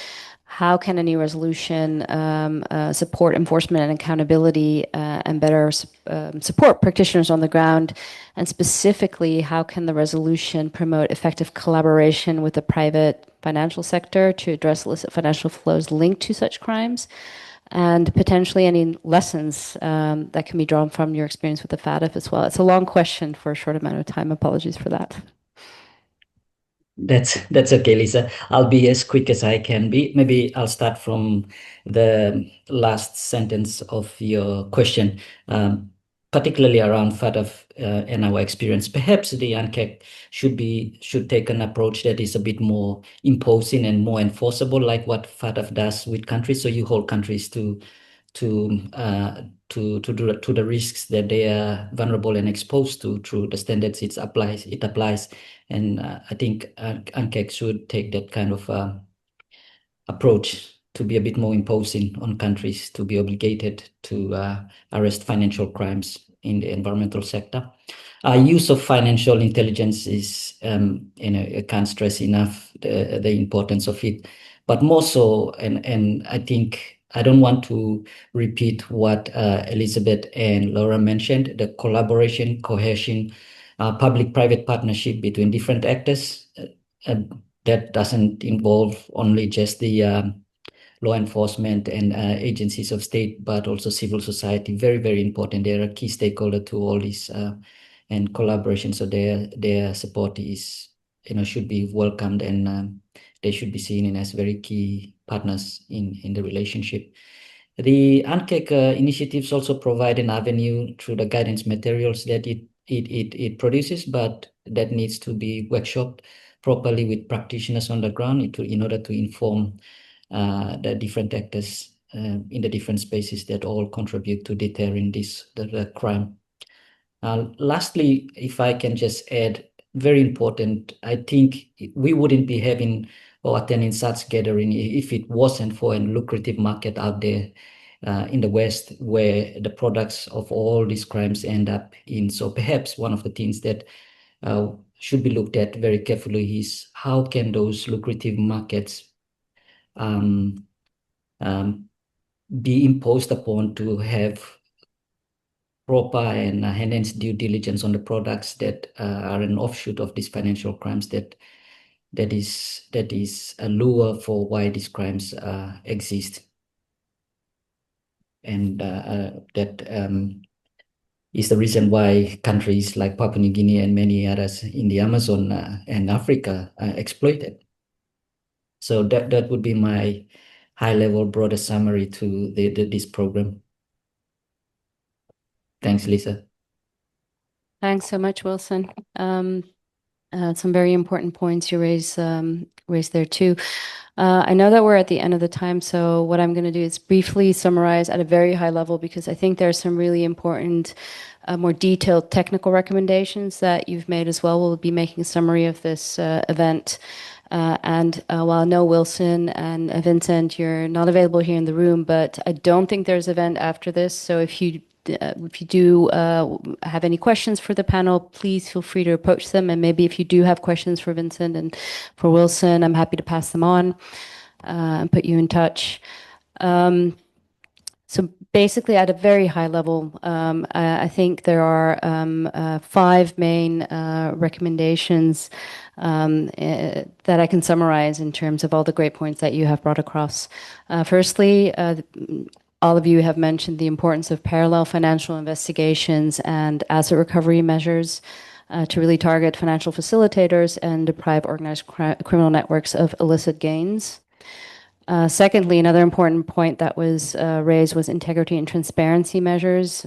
Speaker 1: how can a new resolution support enforcement and accountability and better support practitioners on the ground? And specifically, how can the resolution promote effective collaboration with the private financial sector to address illicit financial flows linked to such crimes? And potentially any lessons that can be drawn from your experience with the FATF as well. It's a long question for a short amount of time. Apologies for that.
Speaker 6: That's okay, Lisa. I'll be as quick as I can be. Maybe I'll start from the last sentence of your question, particularly around FATF and our experience. Perhaps the UNCAC should take an approach that is a bit more imposing and more enforceable, like what FATF does with countries. So you hold countries to the risks that they are vulnerable and exposed to through the standards it applies. And I think UNCAC should take that kind of approach to be a bit more imposing on countries to be obligated to arrest financial crimes in the environmental sector. Use of financial intelligence is, I can't stress enough the importance of it, but more so, and I think I don't want to repeat what Elizabeth and Laura mentioned, the collaboration, cohesion, public-private partnership between different actors. That doesn't involve only just the law enforcement and agencies of state, but also civil society. Very, very important. They're a key stakeholder to all this and collaboration. So their support is, should be welcomed, and they should be seen as very key partners in the relationship. The UNCAC initiatives also provide an avenue through the guidance materials that it produces, but that needs to be workshopped properly with practitioners on the ground in order to inform the different actors in the different spaces that all contribute to deterring the crime. Lastly, if I can just add, very important, I think we wouldn't be having or attending such gathering if it wasn't for a lucrative market out there in the West where the products of all these crimes end up in. So perhaps one of the things that should be looked at very carefully is how can those lucrative markets be imposed upon to have proper and enhanced due diligence on the products that are an offshoot of these financial crimes that is a lure for why these crimes exist. And that is the reason why countries like Papua New Guinea and many others in the Amazon and Africa exploit it. So that would be my high-level, broader summary to this program. Thanks, Lisa.
Speaker 1: Thanks so much, Wilson. Some very important points you raised there too. I know that we're at the end of the time, so what I'm going to do is briefly summarize at a very high level, because I think there are some really important, more detailed technical recommendations that you've made as well. We'll be making a summary of this event. And while I know Wilson and Vincent, you're not available here in the room, but I don't think there's an event after this. So if you do have any questions for the panel, please feel free to approach them. And maybe if you do have questions for Vincent and for Wilson, I'm happy to pass them on and put you in touch. So basically, at a very high level, I think there are 5 main recommendations that I can summarize in terms of all the great points that you have brought across. Firstly, all of you have mentioned the importance of parallel financial investigations and asset recovery measures to really target financial facilitators and deprive organized criminal networks of illicit gains. Secondly, another important point that was raised was integrity and transparency measures,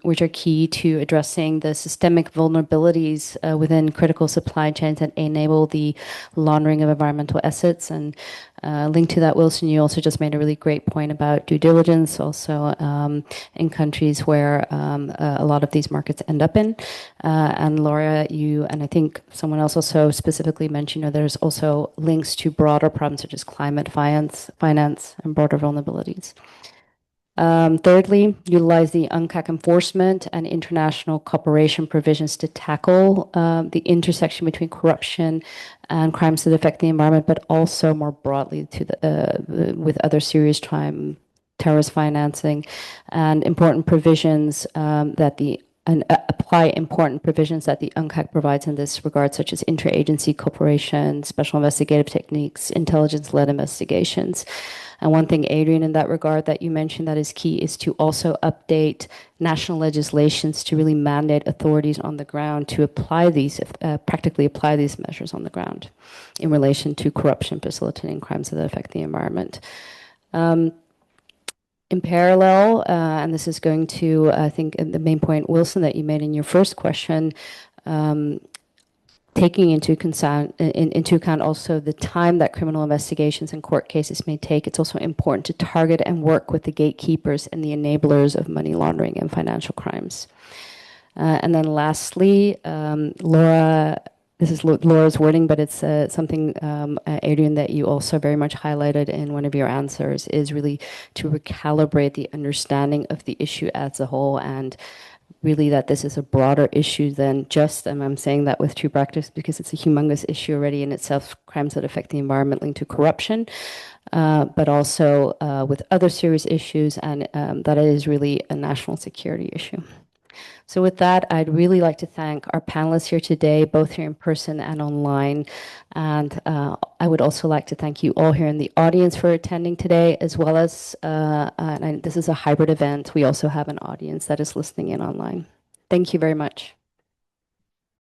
Speaker 1: which are key to addressing the systemic vulnerabilities within critical supply chains that enable the laundering of environmental assets. And linked to that, Wilson, you also just made a really great point about due diligence, also in countries where a lot of these markets end up in. And Laura, you, and I think someone else also specifically mentioned, there's also links to broader problems such as climate finance and broader vulnerabilities. Thirdly, utilize the UNCAC enforcement and international cooperation provisions to tackle the intersection between corruption and crimes that affect the environment, but also more broadly to the, with other serious crime, terrorist financing, and important provisions apply important provisions that the UNCAC provides in this regard, such as interagency cooperation, special investigative techniques, intelligence-led investigations. And one thing, Adrian, in that regard that you mentioned that is key is to also update national legislations to really mandate authorities on the ground to apply these, practically apply these measures on the ground in relation to corruption, facilitating crimes that affect the environment. In parallel, and this is going to, I think, the main point, Wilson, that you made in your first question, taking into account also the time that criminal investigations and court cases may take, it's also important to target and work with the gatekeepers and the enablers of money laundering and financial crimes. And then lastly, Laura, this is Laura's wording, but it's something, Adrian, that you also very much highlighted in one of your answers, is really to recalibrate the understanding of the issue as a whole, and really that this is a broader issue than just, and I'm saying that with true practice because it's a humongous issue already in itself, crimes that affect the environment linked to corruption, but also with other serious issues, and that it is really a national security issue. So with that, I'd really like to thank our panelists here today, both here in person and online. And I would also like to thank you all here in the audience for attending today, as well as, and this is a hybrid event, we also have an audience that is listening in online. Thank you very much.